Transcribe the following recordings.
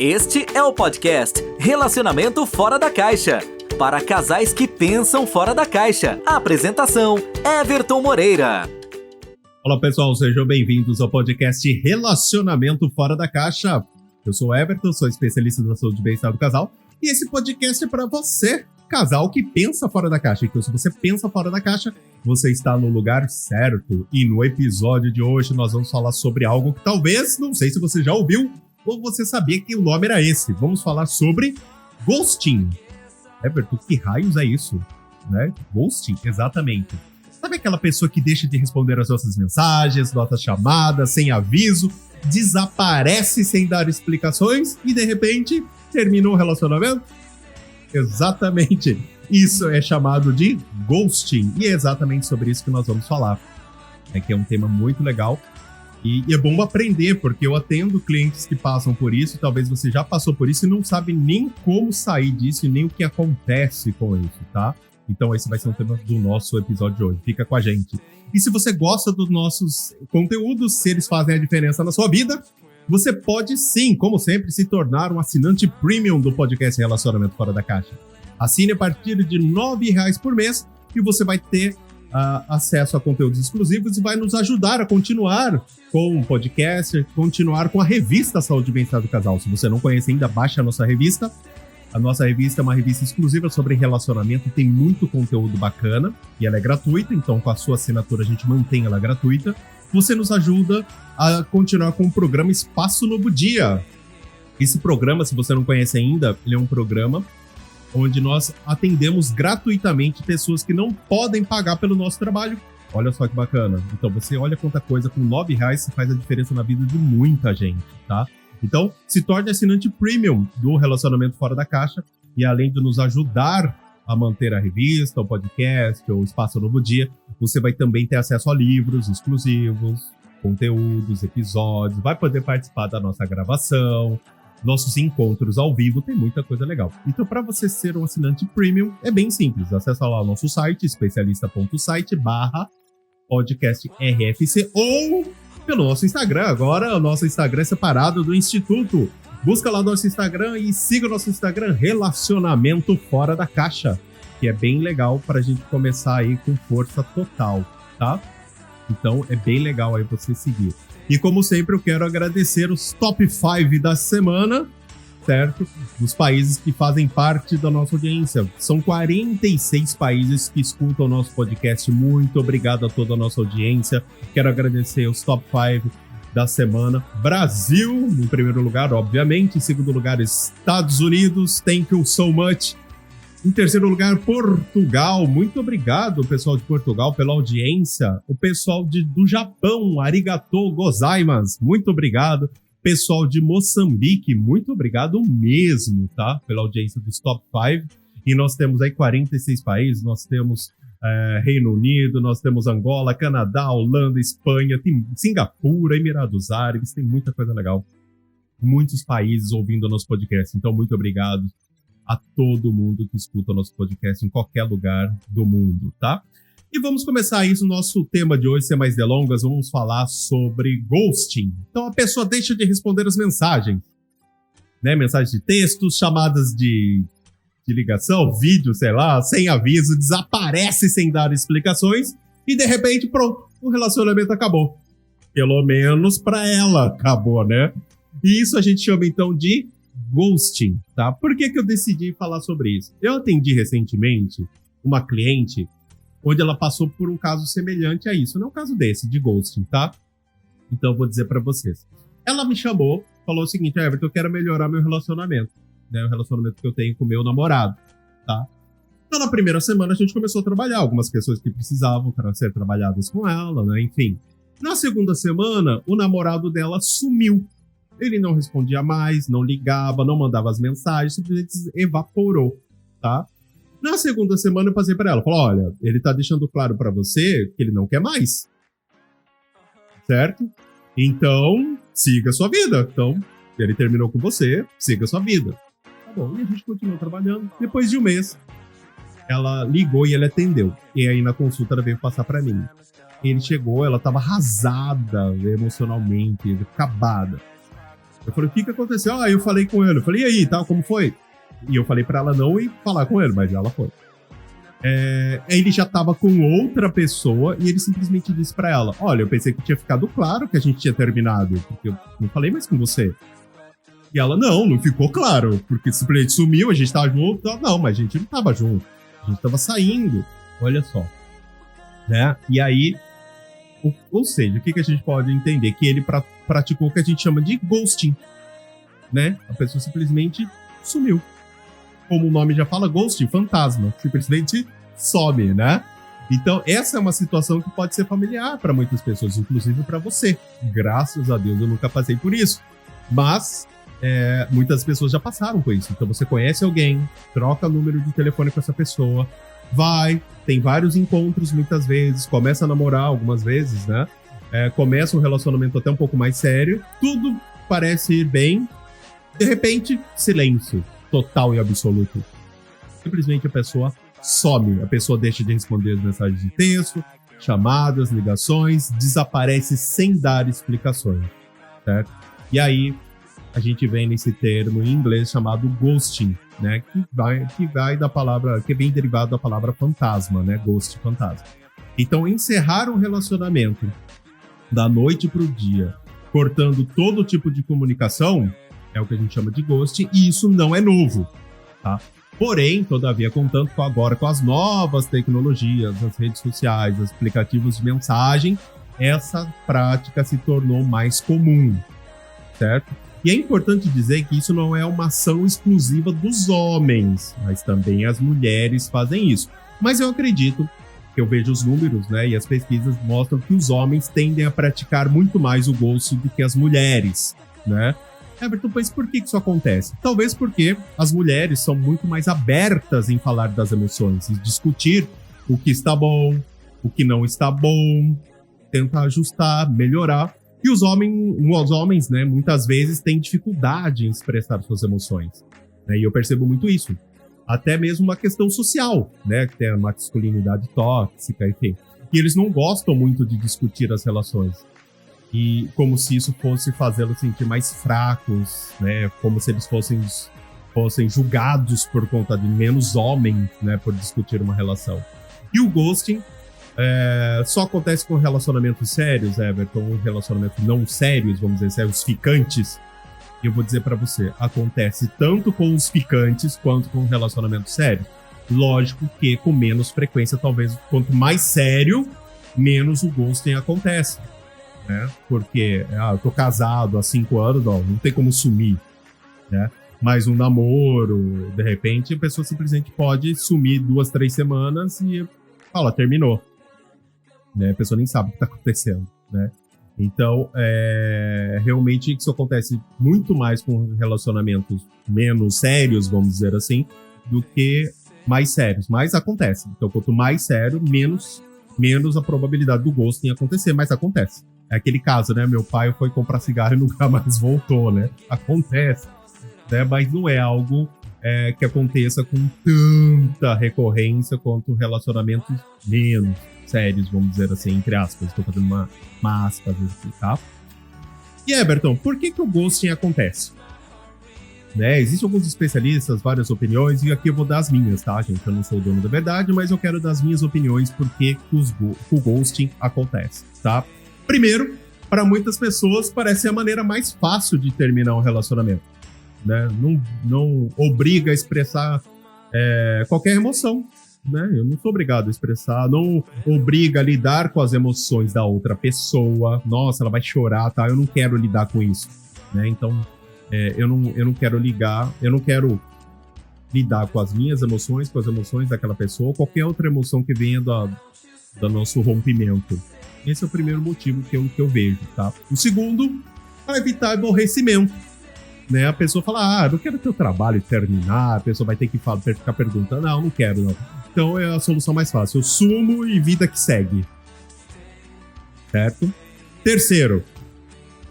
Este é o podcast Relacionamento Fora da Caixa, para casais que pensam fora da caixa. A apresentação, Everton Moreira. Olá pessoal, sejam bem-vindos ao podcast Relacionamento Fora da Caixa. Eu sou o Everton, sou especialista da saúde e bem-estar do casal, e esse podcast é para você, casal que pensa fora da caixa. Então, se você pensa fora da caixa, você está no lugar certo. E no episódio de hoje nós vamos falar sobre algo que talvez, não sei se você já ouviu, ou você sabia que o nome era esse. Vamos falar sobre ghosting. Everton, que raios é isso? Né? Ghosting, exatamente. Sabe aquela pessoa que deixa de responder as nossas mensagens, nossas chamadas, sem aviso, desaparece sem dar explicações e, de repente, termina o relacionamento? Exatamente. Isso é chamado de ghosting. E é exatamente sobre isso que nós vamos falar. É que é um tema muito legal. E é bom aprender, porque eu atendo clientes que passam por isso, talvez você já passou por isso e não sabe nem como sair disso e nem o que acontece com isso, tá? Então esse vai ser um tema do nosso episódio de hoje. Fica com a gente. E se você gosta dos nossos conteúdos, se eles fazem a diferença na sua vida, você pode sim, como sempre, se tornar um assinante premium do podcast Relacionamento Fora da Caixa. Assine a partir de R$ 9,00 por mês e você vai ter acesso a conteúdos exclusivos e vai nos ajudar a continuar com o podcast, continuar com a revista Saúde e Bem-Estar do Casal. Se você não conhece ainda, baixe a nossa revista. A nossa revista é uma revista exclusiva sobre relacionamento, tem muito conteúdo bacana e ela é gratuita, então com a sua assinatura a gente mantém ela gratuita. Você nos ajuda a continuar com o programa Espaço Novo Dia. Esse programa, se você não conhece ainda, ele é um programa onde nós atendemos gratuitamente pessoas que não podem pagar pelo nosso trabalho. Olha só que bacana. Então você olha quanta coisa, com R$ 9,00 você faz a diferença na vida de muita gente, tá? Então se torne assinante premium do Relacionamento Fora da Caixa e além de nos ajudar a manter a revista, o podcast, o Espaço Novo Dia, você vai também ter acesso a livros exclusivos, conteúdos, episódios, vai poder participar da nossa gravação, nossos encontros ao vivo, tem muita coisa legal. Então, para você ser um assinante premium, é bem simples. Acesse lá o nosso site, especialista.site/podcastrfc ou pelo nosso Instagram. Agora, o nosso Instagram é separado do Instituto. Busca lá nosso Instagram e siga o nosso Instagram, Relacionamento Fora da Caixa, que é bem legal para a gente começar aí com força total, tá? Então, é bem legal aí você seguir. E como sempre, eu quero agradecer os top 5 da semana, certo? Dos países que fazem parte da nossa audiência. São 46 países que escutam o nosso podcast. Muito obrigado a toda a nossa audiência. Quero agradecer os top 5 da semana. Brasil, em primeiro lugar, obviamente. Em segundo lugar, Estados Unidos. Thank you so much. Em terceiro lugar, Portugal. Muito obrigado, pessoal de Portugal, pela audiência. O pessoal do Japão, arigatou gozaimasu. Muito obrigado. Pessoal de Moçambique, muito obrigado mesmo, tá? Pela audiência dos Top 5. E nós temos aí 46 países. Nós temos Reino Unido, nós temos Angola, Canadá, Holanda, Espanha, tem Singapura, Emirados Árabes. Tem muita coisa legal. Muitos países ouvindo o nosso podcast. Então, muito obrigado a todo mundo que escuta o nosso podcast em qualquer lugar do mundo, tá? E vamos começar isso, nosso tema de hoje, sem mais delongas, vamos falar sobre ghosting. Então a pessoa deixa de responder as mensagens, né? Mensagens de textos, chamadas de ligação, vídeo, sei lá, sem aviso, desaparece sem dar explicações e de repente, pronto, o relacionamento acabou. Pelo menos pra ela acabou, né? E isso a gente chama então de ghosting, tá? Por que eu decidi falar sobre isso? Eu atendi recentemente uma cliente onde ela passou por um caso semelhante a isso. Não é um caso desse, de ghosting, tá? Então eu vou dizer pra vocês. Ela me chamou, falou o seguinte: Everton, eu quero melhorar meu relacionamento, né? O relacionamento que eu tenho com meu namorado, tá? Então na primeira semana a gente começou a trabalhar algumas questões que precisavam ser trabalhadas com ela, né? Enfim. Na segunda semana, o namorado dela sumiu. Ele não respondia mais, não ligava, não mandava as mensagens, simplesmente evaporou, tá? Na segunda semana eu passei para ela, falei, olha, ele tá deixando claro para você que ele não quer mais, certo? Então, siga a sua vida. Então, ele terminou com você, siga a sua vida. Tá bom, e a gente continuou trabalhando. Depois de um mês, ela ligou e ele atendeu. E aí na consulta ela veio passar para mim. Ele chegou, ela tava arrasada emocionalmente, acabada. Eu falei, o que aconteceu? Ah, eu falei com ele. Eu falei, e aí, tal, como foi? E eu falei pra ela não ir falar com ele, mas ela foi. Ele já tava com outra pessoa e ele simplesmente disse pra ela, olha, eu pensei que tinha ficado claro que a gente tinha terminado, porque eu não falei mais com você. E ela, não ficou claro, porque simplesmente sumiu, a gente tava junto. Não, mas a gente não tava junto, a gente tava saindo. Olha só. Né? E aí, ou seja, o que a gente pode entender? Que ele praticou o que a gente chama de ghosting, né? A pessoa simplesmente sumiu. Como o nome já fala, ghosting, fantasma. Simplesmente some, né? Então, essa é uma situação que pode ser familiar para muitas pessoas, inclusive para você. Graças a Deus, eu nunca passei por isso. Mas muitas pessoas já passaram por isso. Então, você conhece alguém, troca número de telefone com essa pessoa, tem vários encontros muitas vezes, começa a namorar algumas vezes, né? Começa um relacionamento até um pouco mais sério, tudo parece ir bem, de repente, silêncio total e absoluto. Simplesmente a pessoa some, a pessoa deixa de responder as mensagens de texto, chamadas, ligações, desaparece sem dar explicações, certo? E aí, a gente vem nesse termo em inglês chamado ghosting, né? Que vai da palavra, que vem derivado da palavra fantasma, né? Ghost, fantasma. Então, encerrar um relacionamento da noite pro dia, cortando todo tipo de comunicação, é o que a gente chama de ghosting, e isso não é novo, tá? Porém, todavia, contanto com agora com as novas tecnologias, as redes sociais, os aplicativos de mensagem, essa prática se tornou mais comum, certo? E é importante dizer que isso não é uma ação exclusiva dos homens, mas também as mulheres fazem isso. Mas eu acredito, que eu vejo os números, né, e as pesquisas mostram que os homens tendem a praticar muito mais o ghosting do que as mulheres, né? Everton, mas por que isso acontece? Talvez porque as mulheres são muito mais abertas em falar das emoções, em discutir o que está bom, o que não está bom, tentar ajustar, melhorar. E os homens, né, muitas vezes têm dificuldade em expressar suas emoções, né? E eu percebo muito isso. Até mesmo uma questão social, né? Que tem a masculinidade tóxica, enfim. E eles não gostam muito de discutir as relações. E como se isso fosse fazê-los sentir mais fracos, né? Como se eles fossem julgados por conta de menos homens, né? Por discutir uma relação. E o ghosting só acontece com relacionamentos sérios, Everton, relacionamentos não sérios, vamos dizer, os ficantes. E eu vou dizer pra você, acontece tanto com os ficantes quanto com relacionamentos sérios. Lógico que com menos frequência, talvez, quanto mais sério, menos o ghosting acontece. Né? Porque eu tô casado há 5 anos, não tem como sumir, né? Mas um namoro, de repente, a pessoa simplesmente pode sumir 2, 3 semanas e fala, terminou. Né? A pessoa nem sabe o que tá acontecendo, né? Então, realmente isso acontece muito mais com relacionamentos menos sérios, vamos dizer assim, do que mais sérios. Mas acontece. Então, quanto mais sério, menos a probabilidade do ghosting acontecer, mas acontece. É aquele caso, né? Meu pai foi comprar cigarro e nunca mais voltou, né? Acontece, né? Mas não é algo que aconteça com tanta recorrência quanto relacionamentos menos sérios, vamos dizer assim, entre aspas. Estou fazendo uma aspas aqui, tá? E Everton, por que o ghosting acontece? Né? Existem alguns especialistas, várias opiniões, e aqui eu vou dar as minhas, tá, gente? Eu não sou o dono da verdade, mas eu quero dar as minhas opiniões por que o ghosting acontece, tá? Primeiro, para muitas pessoas parece a maneira mais fácil de terminar um relacionamento, né? Não obriga a expressar qualquer emoção, né? Eu não sou obrigado a expressar, não obriga a lidar com as emoções da outra pessoa. Nossa, ela vai chorar, tá? Eu não quero lidar com isso, né? Então, eu não quero lidar com as minhas emoções, com as emoções daquela pessoa, ou qualquer outra emoção que venha do nosso rompimento. Esse é o primeiro motivo que eu vejo, tá? O segundo, para evitar aborrecimento, né? A pessoa fala, não quero teu trabalho terminar, a pessoa vai ter que ficar perguntando, não quero, não. Então é a solução mais fácil, eu sumo e vida que segue. Certo? Terceiro,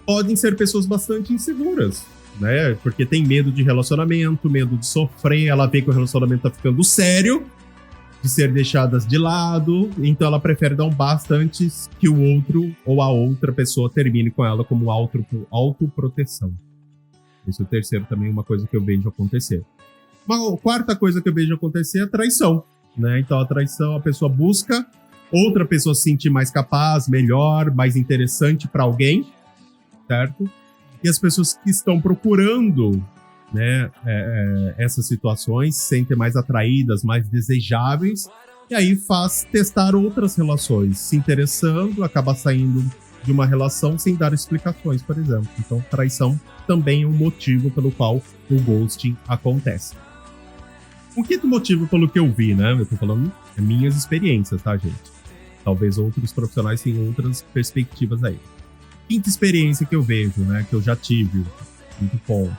podem ser pessoas bastante inseguras, né? Porque tem medo de relacionamento, medo de sofrer, ela vê que o relacionamento tá ficando sério, de ser deixadas de lado, então ela prefere dar um basta antes que o outro ou a outra pessoa termine com ela como autoproteção. Esse é o terceiro também, uma coisa que eu vejo acontecer. Uma quarta coisa que eu vejo acontecer é a traição, né? Então, a traição, a pessoa busca outra pessoa se sentir mais capaz, melhor, mais interessante para alguém, certo? E as pessoas que estão procurando, né, essas situações se sentem mais atraídas, mais desejáveis, e aí faz testar outras relações, se interessando, acaba saindo de uma relação sem dar explicações, por exemplo. Então, traição também é um motivo pelo qual o ghosting acontece. O quinto motivo pelo que eu vi, né? Eu tô falando minhas experiências, tá, gente? Talvez outros profissionais tenham outras perspectivas aí. Quinta experiência que eu vejo, né? Que eu já tive, quinto ponto.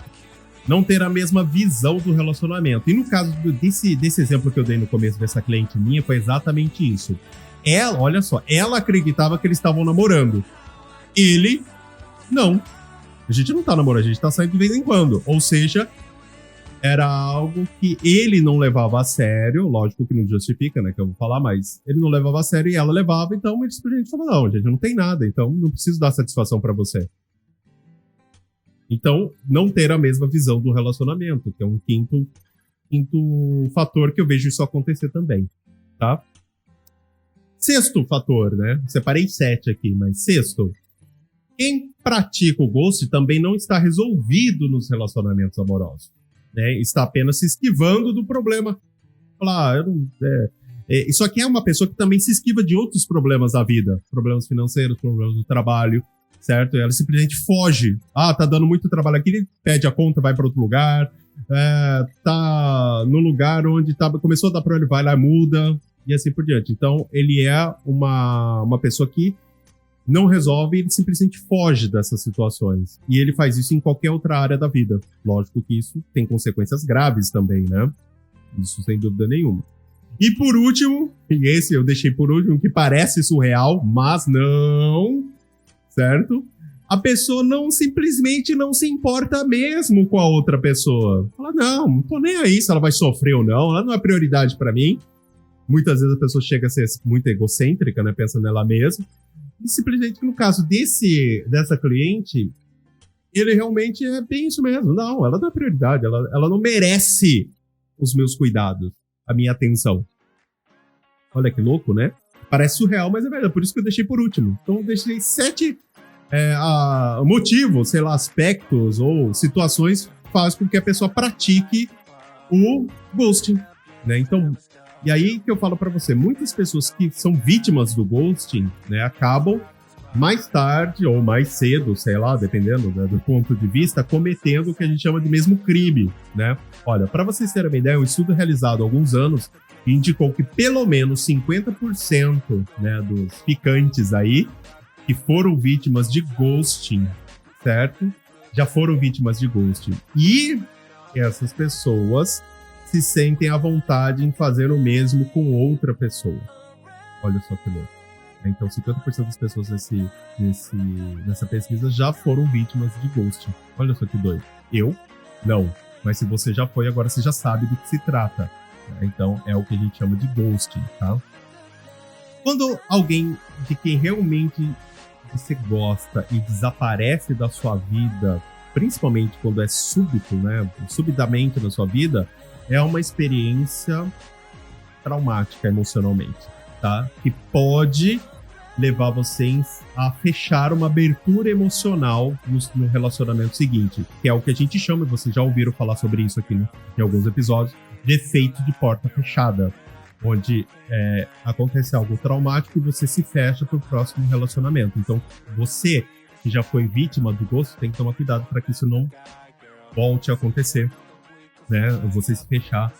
Não ter a mesma visão do relacionamento. E no caso desse exemplo que eu dei no começo dessa cliente minha, foi exatamente isso. Ela, olha só, ela acreditava que eles estavam namorando. Ele, não. A gente não tá namorando, a gente tá saindo de vez em quando. Ou seja, era algo que ele não levava a sério. Lógico que não justifica, né, que eu vou falar, mas ele não levava a sério e ela levava. Então ele simplesmente falou, não, gente, não tem nada, então não preciso dar satisfação pra você. Então, não ter a mesma visão do relacionamento, que é um quinto fator que eu vejo isso acontecer também, tá? Sexto fator, né? Separei 7 aqui, mas sexto. Quem pratica o ghost também não está resolvido nos relacionamentos amorosos, né? Está apenas se esquivando do problema. Falar, isso aqui é uma pessoa que também se esquiva de outros problemas da vida. Problemas financeiros, problemas do trabalho, certo? Ela simplesmente foge. Ah, tá dando muito trabalho aqui, ele pede a conta, vai para outro lugar. Tá no lugar onde começou a dar problema, ele vai lá, muda, e assim por diante. Então, ele é uma pessoa que não resolve, ele simplesmente foge dessas situações. E ele faz isso em qualquer outra área da vida. Lógico que isso tem consequências graves também, né? Isso sem dúvida nenhuma. E por último, e esse eu deixei por último, que parece surreal, mas não, certo? A pessoa simplesmente não se importa mesmo com a outra pessoa. Fala, não tô nem aí se ela vai sofrer ou não, ela não é prioridade pra mim. Muitas vezes a pessoa chega a ser muito egocêntrica, né, pensa nela mesma. E simplesmente, no caso dessa cliente, ele realmente é bem isso mesmo. Não, ela não é prioridade, ela não merece os meus cuidados, a minha atenção. Olha que louco, né? Parece surreal, mas é verdade, por isso que eu deixei por último. Então eu deixei 7 motivos, sei lá, aspectos ou situações que fazem com que a pessoa pratique o ghosting, né? Então, e aí que eu falo pra você, muitas pessoas que são vítimas do ghosting, né, acabam mais tarde ou mais cedo, sei lá, dependendo, né, do ponto de vista, cometendo o que a gente chama de mesmo crime, né? Olha, para vocês terem uma ideia, um estudo realizado há alguns anos indicou que pelo menos 50%, né, dos ficantes aí que foram vítimas de ghosting, certo? Já foram vítimas de ghosting. E essas pessoas se sentem à vontade em fazer o mesmo com outra pessoa. Olha só que louco. Então, 50% das pessoas nessa pesquisa já foram vítimas de ghosting. Olha só que doido. Eu? Não. Mas se você já foi, agora você já sabe do que se trata. Então, é o que a gente chama de ghosting, tá? Quando alguém de quem realmente você gosta e desaparece da sua vida, principalmente quando é súbito, né? Subitamente na sua vida, é uma experiência traumática emocionalmente, tá? Que pode levar vocês a fechar uma abertura emocional no relacionamento seguinte, que é o que a gente chama, vocês já ouviram falar sobre isso aqui, né, em alguns episódios, de efeito de porta fechada, onde acontece algo traumático e você se fecha para o próximo relacionamento. Então, você que já foi vítima do ghosting tem que tomar cuidado para que isso não volte a acontecer, né? Você se fechar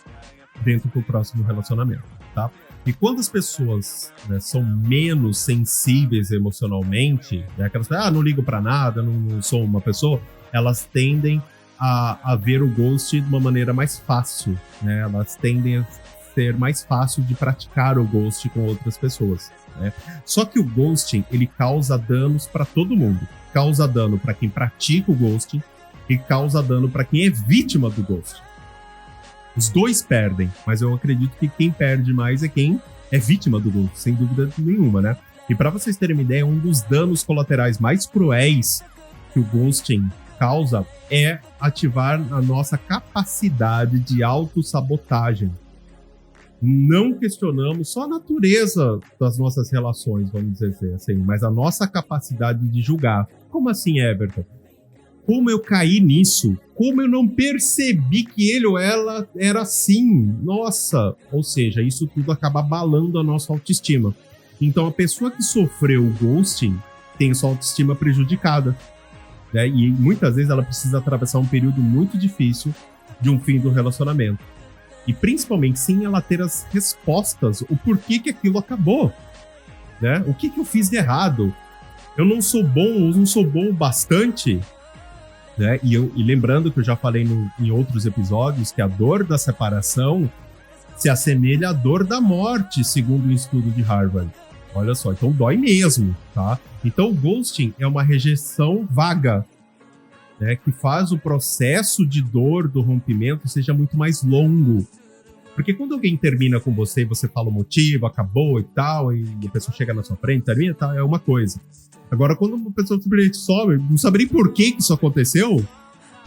dentro do próximo relacionamento, tá? E quando as pessoas, né, são menos sensíveis emocionalmente, né, aquelas pessoas, não ligo pra nada, não sou uma pessoa, elas tendem a ver o ghosting de uma maneira mais fácil, né? Elas tendem a ser mais fácil de praticar o ghosting com outras pessoas, né? Só que o ghosting, ele causa danos pra todo mundo. Causa dano pra quem pratica o ghosting e causa dano pra quem é vítima do ghosting. Os dois perdem, mas eu acredito que quem perde mais é quem é vítima do ghosting, sem dúvida nenhuma, né? E para vocês terem uma ideia, um dos danos colaterais mais cruéis que o ghosting causa é ativar a nossa capacidade de autossabotagem. Não questionamos só a natureza das nossas relações, vamos dizer assim, mas a nossa capacidade de julgar. Como assim, Everton? Como eu caí nisso? Como eu não percebi que ele ou ela era assim? Nossa! Ou seja, isso tudo acaba abalando a nossa autoestima. Então, a pessoa que sofreu o ghosting tem sua autoestima prejudicada, né? E muitas vezes ela precisa atravessar um período muito difícil de um fim do relacionamento. E principalmente sem ela ter as respostas, o porquê que aquilo acabou, né? O que eu fiz de errado? Eu não sou bom, eu não sou bom o bastante, né? E lembrando que eu já falei em outros episódios que a dor da separação se assemelha à dor da morte, segundo um estudo de Harvard. Olha só, então dói mesmo, tá? Então o ghosting é uma rejeição vaga, né, que faz o processo de dor do rompimento seja muito mais longo. Porque quando alguém termina com você e você fala o motivo, acabou e tal, e a pessoa chega na sua frente, termina e tal, é uma coisa. Agora, quando uma pessoa simplesmente some, não sabe nem por que isso aconteceu,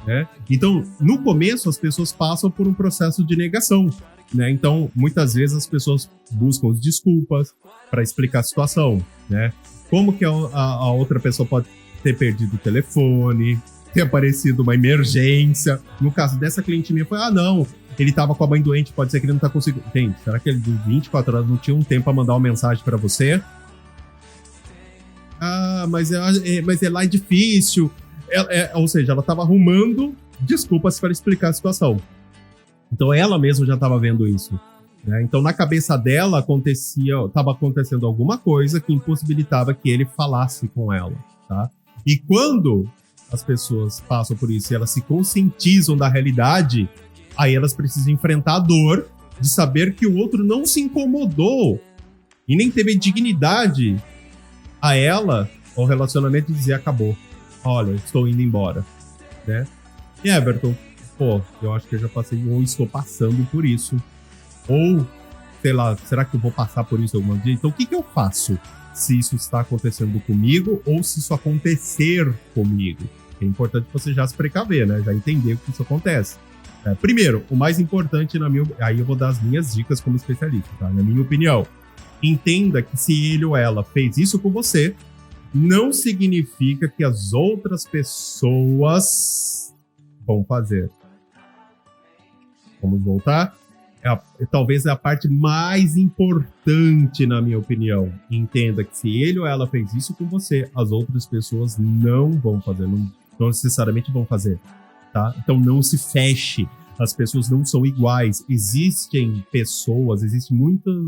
né? Então, no começo, as pessoas passam por um processo de negação, né? Então, muitas vezes as pessoas buscam desculpas para explicar a situação, né? Como que a outra pessoa pode ter perdido o telefone, ter aparecido uma emergência. No caso dessa cliente minha, foi, não, ele tava com a mãe doente, pode ser que ele não tá conseguindo. Gente, será que ele de 24 horas não tinha um tempo pra mandar uma mensagem pra você? Mas lá é difícil. Ou seja, ela tava arrumando desculpas para explicar a situação. Então ela mesma já tava vendo isso, né? Então na cabeça dela tava acontecendo alguma coisa que impossibilitava que ele falasse com ela, tá? E quando as pessoas passam por isso e elas se conscientizam da realidade, aí elas precisam enfrentar a dor de saber que o outro não se incomodou e nem teve dignidade a ela, ao relacionamento, e dizer acabou. Olha, estou indo embora, né? E Everton, eu acho que eu já passei ou estou passando por isso. Ou, sei lá, será que eu vou passar por isso algum dia? Então o que eu faço se isso está acontecendo comigo ou se isso acontecer comigo? É importante você já se precaver, né? Já entender o que isso acontece. Primeiro, o mais importante, aí eu vou dar as minhas dicas como especialista, tá? Na minha opinião, entenda que se ele ou ela fez isso com você, não significa que as outras pessoas vão fazer. Vamos voltar? Talvez é a parte mais importante, na minha opinião. Entenda que se ele ou ela fez isso com você, as outras pessoas não vão fazer, não necessariamente vão fazer, tá? Então não se feche. As pessoas não são iguais. Existem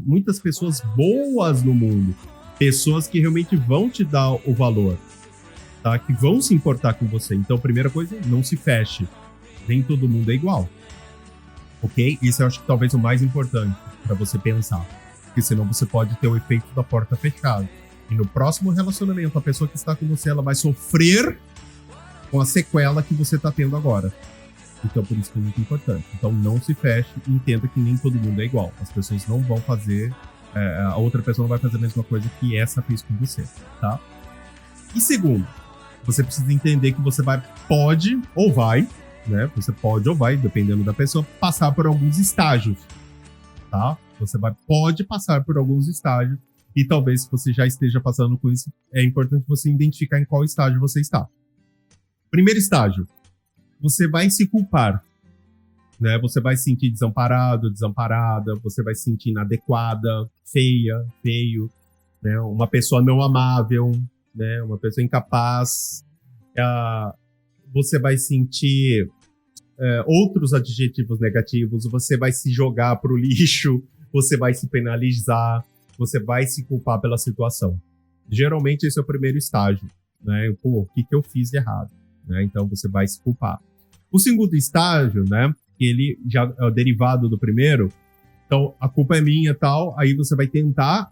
muitas pessoas boas no mundo. Pessoas que realmente vão te dar o valor, tá? Que vão se importar com você. Então, primeira coisa, não se feche. Nem todo mundo é igual. Ok? Isso eu acho que talvez o mais importante para você pensar. Porque senão você pode ter o efeito da porta fechada. E no próximo relacionamento, a pessoa que está com você, ela vai sofrer com a sequela que você está tendo agora. Então, por isso que é muito importante. Então, não se feche e entenda que nem todo mundo é igual. As pessoas não vão fazer... a outra pessoa não vai fazer a mesma coisa que essa fez com você, tá? E segundo, você precisa entender que você pode ou vai, né? Você pode ou vai, dependendo da pessoa, passar por alguns estágios, tá? Você pode passar por alguns estágios e talvez se você já esteja passando com isso, é importante você identificar em qual estágio você está. Primeiro estágio, você vai se culpar, né? Você vai se sentir desamparado, desamparada, você vai se sentir inadequada, feia, feio, né? Uma pessoa não amável, né? Uma pessoa incapaz. Você vai sentir outros adjetivos negativos, você vai se jogar pro lixo, você vai se penalizar, você vai se culpar pela situação. Geralmente esse é o primeiro estágio, né? O que eu fiz de errado, né? Então você vai se culpar. O segundo estágio, né? Ele já é o derivado do primeiro, então a culpa é minha e tal, aí você vai tentar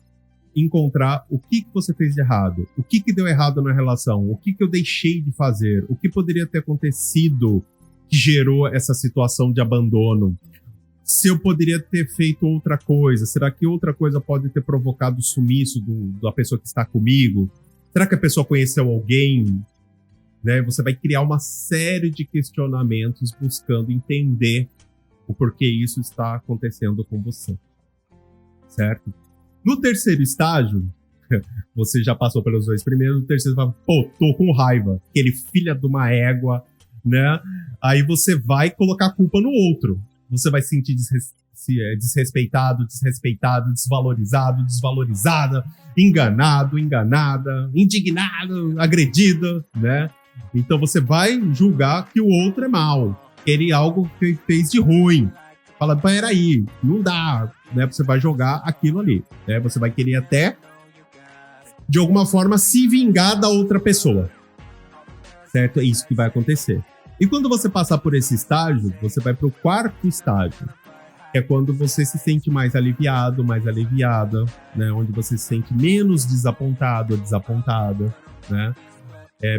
encontrar o que você fez de errado, o que deu errado na relação, o que eu deixei de fazer, o que poderia ter acontecido que gerou essa situação de abandono, se eu poderia ter feito outra coisa, será que outra coisa pode ter provocado o sumiço da pessoa que está comigo, será que a pessoa conheceu alguém né? Você vai criar uma série de questionamentos buscando entender o porquê isso está acontecendo com você, certo? No terceiro estágio, você já passou pelos 2 primeiros, no terceiro você fala, pô, tô com raiva, aquele filho de uma égua, né? Aí você vai colocar a culpa no outro. Você vai se sentir desrespeitado, desvalorizado, desvalorizada, enganado, enganada, indignado, agredido, né? Então você vai julgar que o outro é mal, que ele algo que fez de ruim. Fala, peraí, não dá, né? Você vai jogar aquilo ali, né? Você vai querer até, de alguma forma, se vingar da outra pessoa, certo? É isso que vai acontecer. E quando você passar por esse estágio, você vai para o 4º estágio, que é quando você se sente mais aliviado, mais aliviada, né? Onde você se sente menos desapontado, desapontada, né?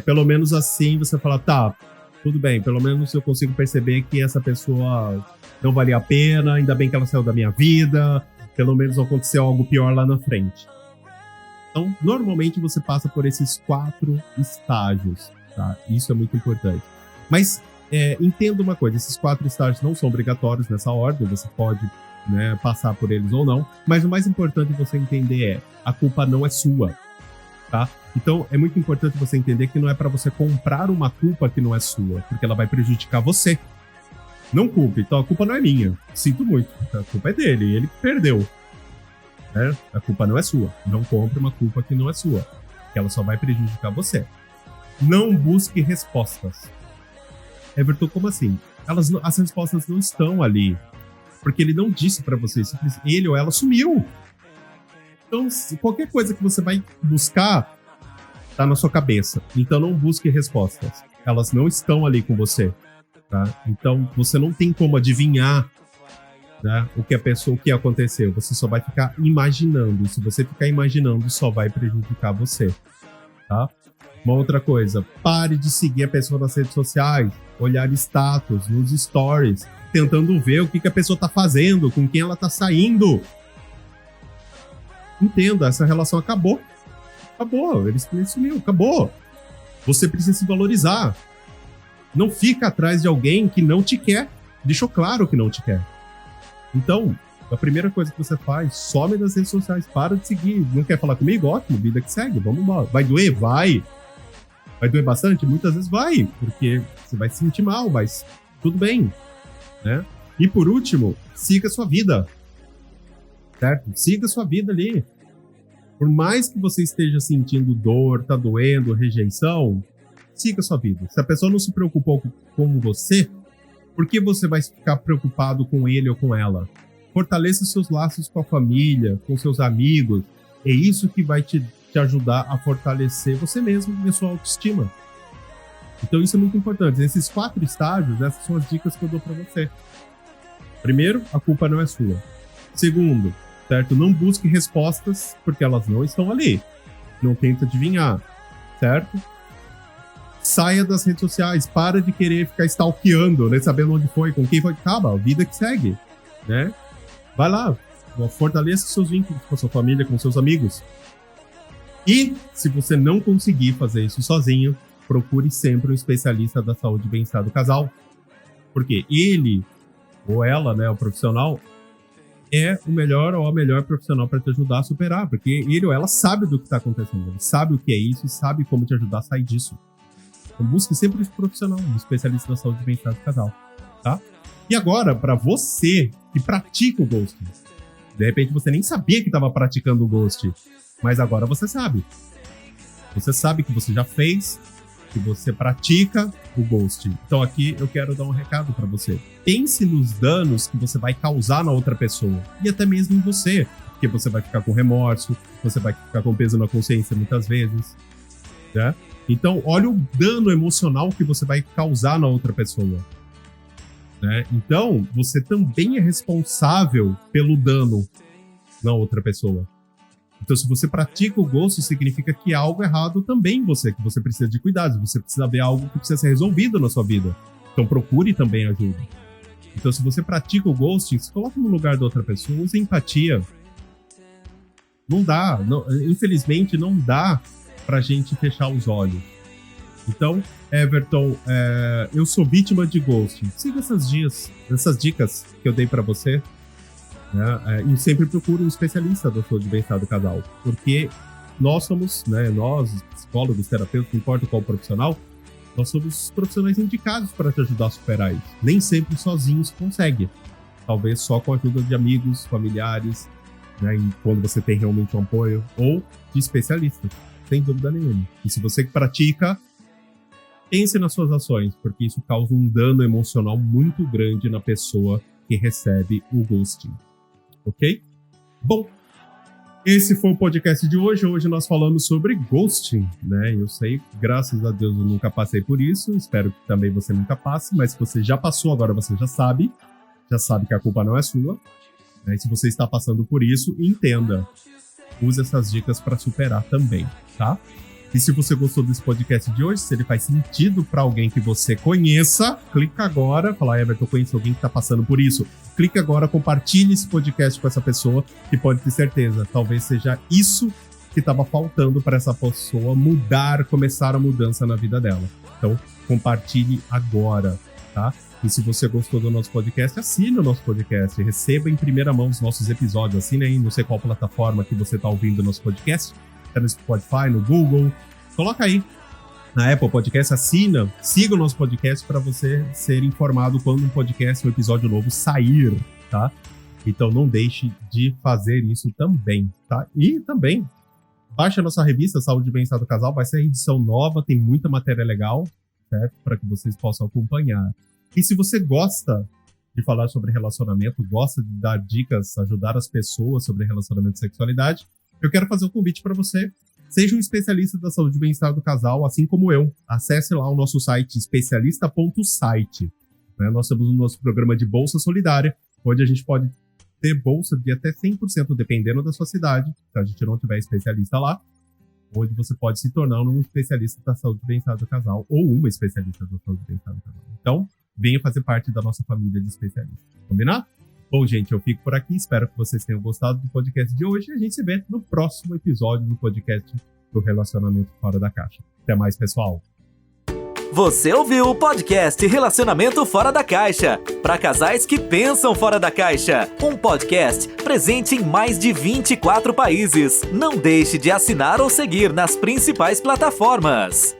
Pelo menos assim você fala, tá, tudo bem, pelo menos eu consigo perceber que essa pessoa não valia a pena, ainda bem que ela saiu da minha vida, pelo menos aconteceu algo pior lá na frente. Então, normalmente você passa por esses 4 estágios, tá? Isso é muito importante. Mas entenda uma coisa, esses 4 estágios não são obrigatórios nessa ordem, você pode, né, passar por eles ou não, mas o mais importante você entender é, a culpa não é sua, tá? Então, é muito importante você entender que não é para você comprar uma culpa que não é sua, porque ela vai prejudicar você. Não culpe, então a culpa não é minha, sinto muito, a culpa é dele, ele que perdeu. Né? A culpa não é sua, não compre uma culpa que não é sua, que ela só vai prejudicar você. Não busque respostas. Everton, como assim? As respostas não estão ali. Porque ele não disse pra você, ele ou ela sumiu. Então, qualquer coisa que você vai buscar tá na sua cabeça. Então, não busque respostas. Elas não estão ali com você. Tá? Então, você não tem como adivinhar, né, o que aconteceu. Você só vai ficar imaginando. Se você ficar imaginando, só vai prejudicar você. Tá? Uma outra coisa, pare de seguir a pessoa nas redes sociais, olhar status, nos stories, tentando ver o que a pessoa tá fazendo, com quem ela tá saindo. Entenda, essa relação acabou. Acabou, ele sumiu, acabou. Você precisa se valorizar. Não fica atrás de alguém que não te quer. Deixou claro que não te quer. Então, a primeira coisa que você faz, some das redes sociais, para de seguir. Não quer falar comigo? Ótimo, vida que segue, vamos embora. Vai doer? Vai. Vai doer bastante? Muitas vezes vai, porque você vai se sentir mal, mas tudo bem, né? E por último, siga a sua vida, certo? Siga a sua vida ali. Por mais que você esteja sentindo dor, tá doendo, rejeição, siga a sua vida. Se a pessoa não se preocupou com você, por que você vai ficar preocupado com ele ou com ela? Fortaleça seus laços com a família, com seus amigos. É isso que vai te ajudar a fortalecer você mesmo e a sua autoestima. Então isso é muito importante. Esses 4 estágios, essas são as dicas que eu dou para você. Primeiro, a culpa não é sua. Segundo, certo? Não busque respostas porque elas não estão ali. Não tenta adivinhar, certo? Saia das redes sociais, para de querer ficar stalkeando, né? Sabendo onde foi, com quem foi. Acaba, a vida que segue, né? Vai lá, fortaleça seus vínculos com a sua família, com seus amigos. E, se você não conseguir fazer isso sozinho, procure sempre um especialista da saúde e bem-estar do casal. Porque ele ou ela, né, o profissional, é o melhor ou a melhor profissional para te ajudar a superar. Porque ele ou ela sabe do que está acontecendo, ele sabe o que é isso e sabe como te ajudar a sair disso. Então busque sempre um profissional, um especialista da saúde e bem-estar do casal, tá? E agora, para você que pratica o ghosting, de repente você nem sabia que estava praticando o ghosting, mas agora você sabe. Você sabe que você já fez, que você pratica o ghosting. Então aqui eu quero dar um recado para você. Pense nos danos que você vai causar na outra pessoa e até mesmo em você, porque você vai ficar com remorso, você vai ficar com peso na consciência muitas vezes, né? Então, olha o dano emocional que você vai causar na outra pessoa, né? Então, você também é responsável pelo dano na outra pessoa. Então, se você pratica o ghosting, significa que há algo errado também em você, que você precisa de cuidados, você precisa ver algo que precisa ser resolvido na sua vida. Então, procure também ajuda. Então, se você pratica o ghosting, se coloca no lugar da outra pessoa, use empatia. Não dá, infelizmente, não dá pra gente fechar os olhos. Então, Everton, eu sou vítima de ghosting. Siga essas dicas que eu dei para você, né? E sempre procure um especialista da saúde e bem-estar do casal, porque nós somos, né, nós, psicólogos, terapeutas, não importa qual profissional, nós somos profissionais indicados para te ajudar a superar isso. Nem sempre sozinho se consegue. Talvez só com a ajuda de amigos, familiares, né, quando você tem realmente um apoio, ou de especialistas, sem dúvida nenhuma. E se você que pratica, pense nas suas ações, porque isso causa um dano emocional muito grande na pessoa que recebe o ghosting. Ok? Bom, esse foi o podcast de hoje. Hoje nós falamos sobre ghosting, né? Eu sei, graças a Deus eu nunca passei por isso, espero que também você nunca passe, mas se você já passou, agora você já sabe que a culpa não é sua, né? E se você está passando por isso, entenda. Use essas dicas para superar também, tá? E se você gostou desse podcast de hoje, se ele faz sentido para alguém que você conheça, clica agora, fala, Everton, eu conheço alguém que está passando por isso. Clica agora, compartilhe esse podcast com essa pessoa, que pode ter certeza, talvez seja isso que estava faltando para essa pessoa começar a mudança na vida dela. Então, compartilhe agora, tá? E se você gostou do nosso podcast, assine o nosso podcast, receba em primeira mão os nossos episódios, assine aí, não sei qual plataforma que você está ouvindo o nosso podcast, tá no Spotify, no Google, coloca aí na Apple Podcast, siga o nosso podcast para você ser informado quando um podcast, um episódio novo sair, tá? Então não deixe de fazer isso também, tá? E também, baixe a nossa revista Saúde e Bem-Estar do Casal, vai ser a edição nova, tem muita matéria legal, certo? Para que vocês possam acompanhar. E se você gosta de falar sobre relacionamento, gosta de dar dicas, ajudar as pessoas sobre relacionamento e sexualidade, eu quero fazer um convite para você. Seja um especialista da saúde e bem-estar do casal, assim como eu. Acesse lá o nosso site, especialista.site. Né? Nós temos o nosso programa de Bolsa Solidária, onde a gente pode ter bolsa de até 100%, dependendo da sua cidade, se a gente não tiver especialista lá, onde você pode se tornar um especialista da saúde e bem-estar do casal, ou uma especialista da saúde e bem-estar do casal. Então, venha fazer parte da nossa família de especialistas. Combinado? Bom, gente, eu fico por aqui. Espero que vocês tenham gostado do podcast de hoje. E a gente se vê no próximo episódio do podcast do Relacionamento Fora da Caixa. Até mais, pessoal. Você ouviu o podcast Relacionamento Fora da Caixa, para casais que pensam fora da caixa. Um podcast presente em mais de 24 países. Não deixe de assinar ou seguir nas principais plataformas.